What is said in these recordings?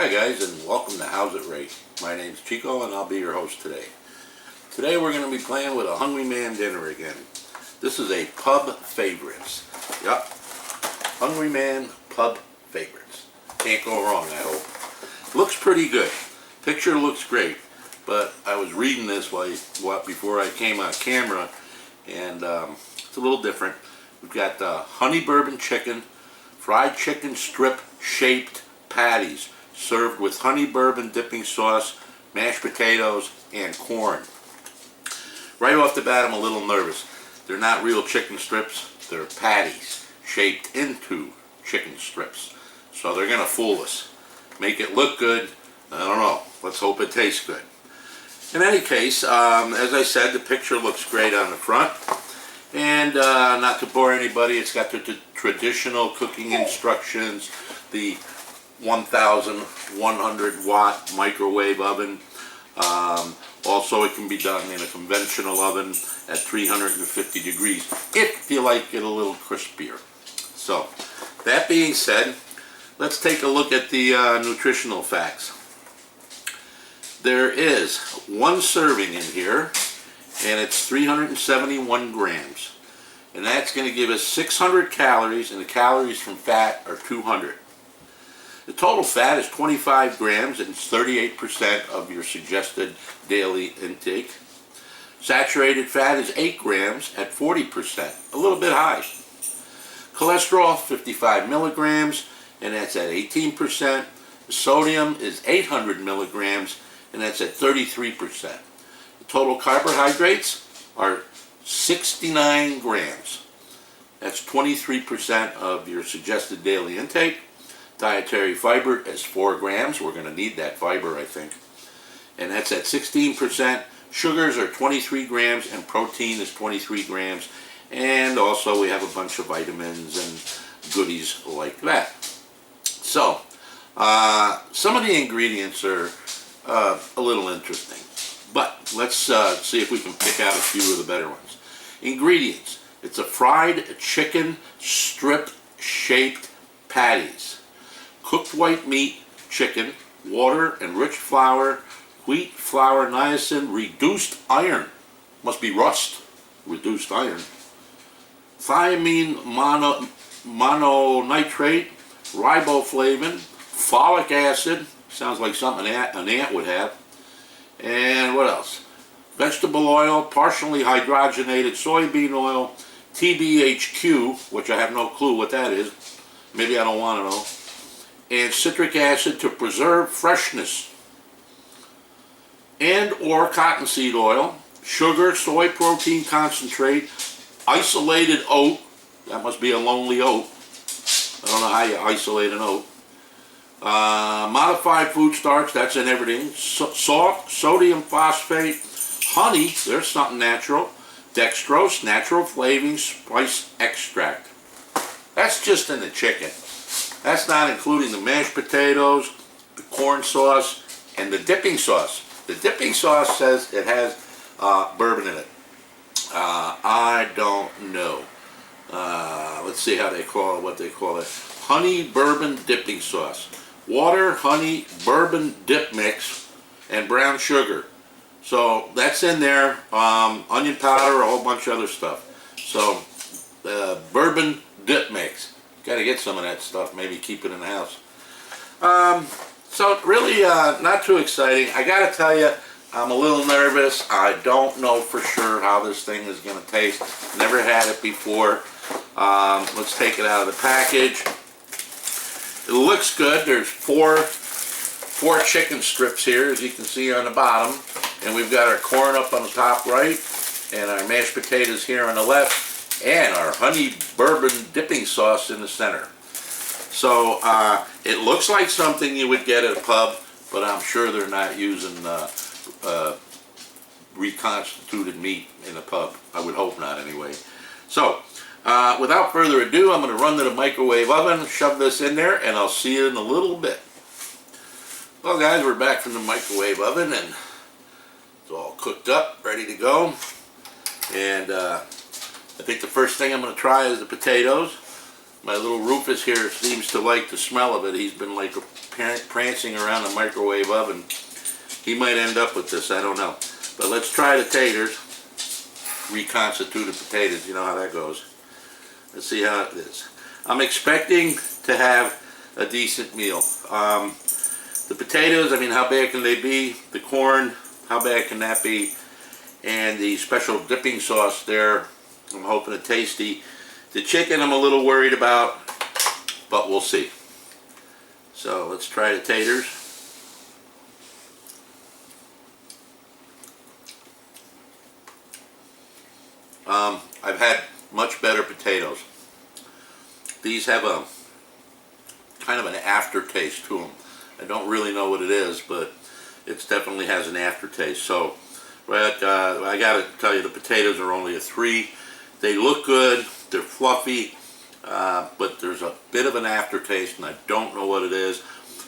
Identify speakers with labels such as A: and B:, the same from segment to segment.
A: Hi guys, and welcome to How's It Rate. My name's Chico and I'll be your host today. Today we're going to be playing with a Hungryman dinner again. This is a pub favorites. Yup, Hungryman pub favorites. Can't go wrong, I hope. Looks pretty good. Picture looks great, but I was reading this before I came on camera, and it's a little different. We've got honey bourbon chicken, fried chicken strip shaped patties, served with honey bourbon dipping sauce, mashed potatoes, and corn. Right off the bat, I'm a little nervous. They're not real chicken strips, they're patties shaped into chicken strips. So they're going to fool us. Make it look good. I don't know. Let's hope it tastes good. In any case, as I said, the picture looks great on the front. And not to bore anybody, it's got the traditional cooking instructions, the 1,100 watt microwave oven. Also, it can be done in a conventional oven at 350 degrees if you like it a little crispier. So, that being said, let's take a look at the nutritional facts. There is one serving in here, and it's 371 grams. And that's going to give us 600 calories, and the calories from fat are 200. The total fat is 25 grams, and it's 38% of your suggested daily intake. Saturated fat is 8 grams at 40%, a little bit high. Cholesterol, 55 milligrams, and that's at 18%. Sodium is 800 milligrams, and that's at 33%. The total carbohydrates are 69 grams. That's 23% of your suggested daily intake. Dietary fiber is 4 grams. We're going to need that fiber, I think. And that's at 16%. Sugars are 23 grams, and protein is 23 grams. And also we have a bunch of vitamins and goodies like that. So, some of the ingredients are a little interesting. But let's see if we can pick out a few of the better ones. Ingredients. It's a fried chicken strip shaped patties. Cooked white meat, chicken, water, and rich flour, wheat, flour, niacin, reduced iron, must be rust, reduced iron, thiamine mononitrate, riboflavin, folic acid, sounds like something an ant would have, and what else? Vegetable oil, partially hydrogenated soybean oil, TBHQ, which I have no clue what that is, maybe I don't want to know, and citric acid to preserve freshness, and or cottonseed oil, sugar, soy protein concentrate, isolated oat, that must be a lonely oat, I don't know how you isolate an oat, modified food starch, that's in everything, salt, sodium phosphate, honey, there's something natural, dextrose, natural flavoring, spice extract. That's just in the chicken. That's not including the mashed potatoes, the corn sauce, and the dipping sauce. The dipping sauce says it has bourbon in it. I don't know. Let's see how they call it, what they call it. Honey bourbon dipping sauce. Water, honey, bourbon dip mix, and brown sugar. So that's in there. Onion powder, a whole bunch of other stuff. So bourbon dip mix. Got to get some of that stuff, maybe keep it in the house. So really not too exciting. I got to tell you, I'm a little nervous. I don't know for sure how this thing is going to taste. Never had it before. Let's take it out of the package. It looks good. There's four chicken strips here, as you can see on the bottom. And we've got our corn up on the top right, and our mashed potatoes here on the left, and our honey bourbon dipping sauce in the center. So it looks like something you would get at a pub, but I'm sure they're not using reconstituted meat in a pub. I would hope not anyway. So without further ado, I'm going to run to the microwave oven, shove this in there, and I'll see you in a little bit. Well guys, we're back from the microwave oven, and it's all cooked up, ready to go. And I think the first thing I'm going to try is the potatoes. My little Rufus here seems to like the smell of it. He's been like prancing around the microwave oven. He might end up with this, I don't know. But let's try the taters. Reconstituted potatoes, you know how that goes. Let's see how it is. I'm expecting to have a decent meal. The potatoes, I mean, how bad can they be? The corn, how bad can that be? And the special dipping sauce there, I'm hoping it's tasty. The chicken I'm a little worried about, but we'll see. So let's try the taters. I've had much better potatoes. These have a kind of an aftertaste to them. I don't really know what it is, but it definitely has an aftertaste. So, I gotta tell you, the potatoes are only a 3. They look good, they're fluffy, but there's a bit of an aftertaste, and I don't know what it is,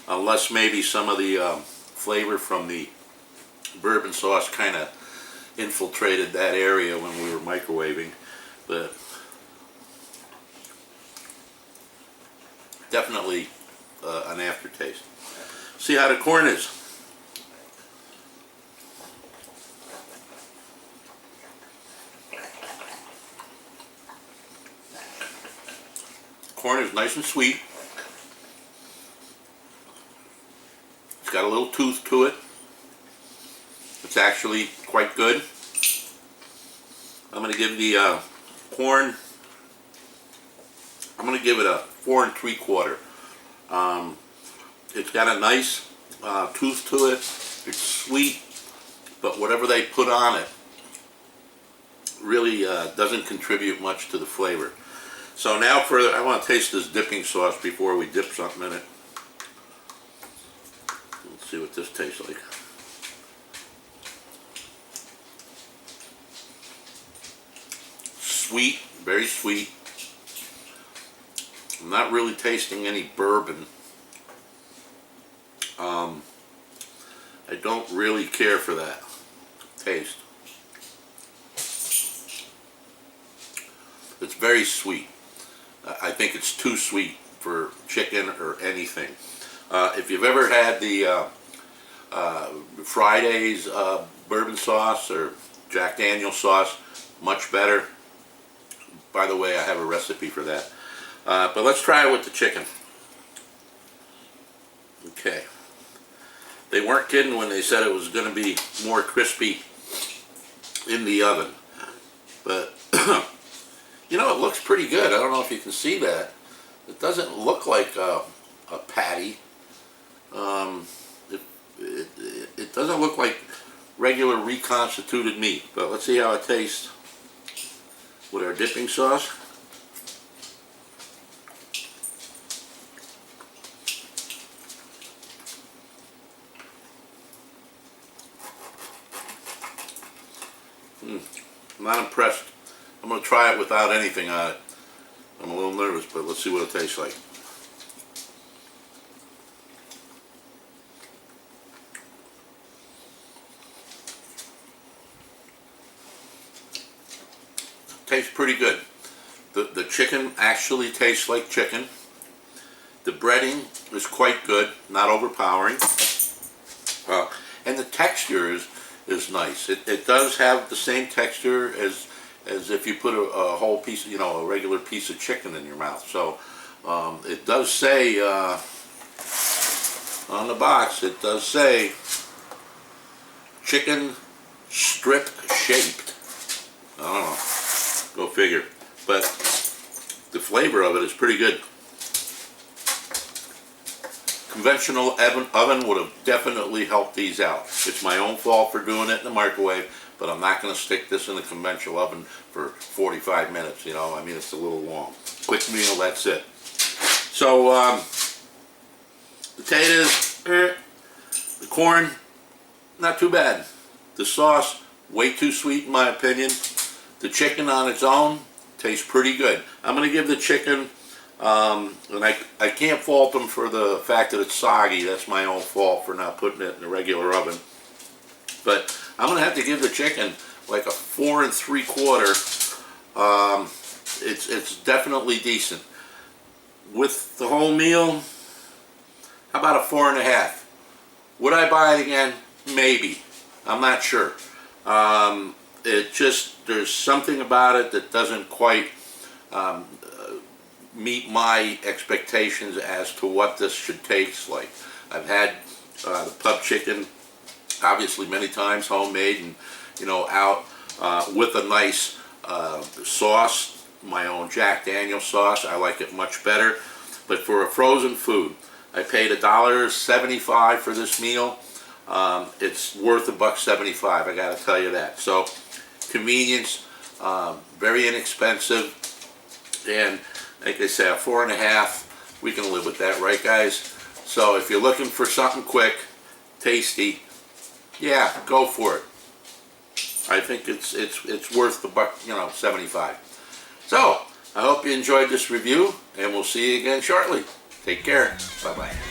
A: unless maybe some of the flavor from the bourbon sauce kind of infiltrated that area when we were microwaving. But definitely an aftertaste. See how the corn is. Corn is nice and sweet. It's got a little tooth to it. It's actually quite good. I'm going to give the corn, I'm going to give it a 4 3/4. It's got a nice tooth to it. It's sweet, but whatever they put on it really doesn't contribute much to the flavor. So now I want to taste this dipping sauce before we dip something in it. Let's see what this tastes like. Sweet, very sweet. I'm not really tasting any bourbon. I don't really care for that taste. It's very sweet. I think it's too sweet for chicken or anything. If you've ever had the Friday's bourbon sauce or Jack Daniel's sauce, much better. By the way, I have a recipe for that. But let's try it with the chicken. Okay. They weren't kidding when they said it was going to be more crispy in the oven. But, you know, it looks pretty good. I don't know if you can see that. It doesn't look like a patty. It doesn't look like regular reconstituted meat. But let's see how it tastes with our dipping sauce. I'm not impressed. I'm going to try it without anything on it. I'm a little nervous, but let's see what it tastes like. Tastes pretty good. The chicken actually tastes like chicken. The breading is quite good, not overpowering. And the texture is nice. It does have the same texture as if you put a whole piece, you know, a regular piece of chicken in your mouth. So it does say on the box, it does say chicken strip shaped. I don't know. Go figure. But the flavor of it is pretty good. Conventional oven would have definitely helped these out. It's my own fault for doing it in the microwave, but I'm not going to stick this in the conventional oven for 45 minutes, you know. I mean, it's a little long. Quick meal, that's it. So, potatoes, the corn, not too bad. The sauce, way too sweet in my opinion. The chicken on its own tastes pretty good. I'm going to give the chicken, and I can't fault them for the fact that it's soggy. That's my own fault for not putting it in the regular oven. But I'm going to have to give the chicken like a 4 3/4. It's definitely decent. with the whole meal, how about a 4.5? Would I buy it again? Maybe. I'm not sure. It just, there's something about it that doesn't quite meet my expectations as to what this should taste like. I've had the pub chicken, obviously many times, homemade and out with a nice sauce, my own Jack Daniel's sauce. I like it much better. But for a frozen food, I paid $1.75 for this meal. It's worth $1.75, I gotta tell you that. So convenience, very inexpensive, and like I say, a 4.5, we can live with that, right guys? So if you're looking for something quick, tasty, yeah, go for it. I think it's worth the $1.75. So I hope you enjoyed this review, and we'll see you again shortly. Take care. Bye bye.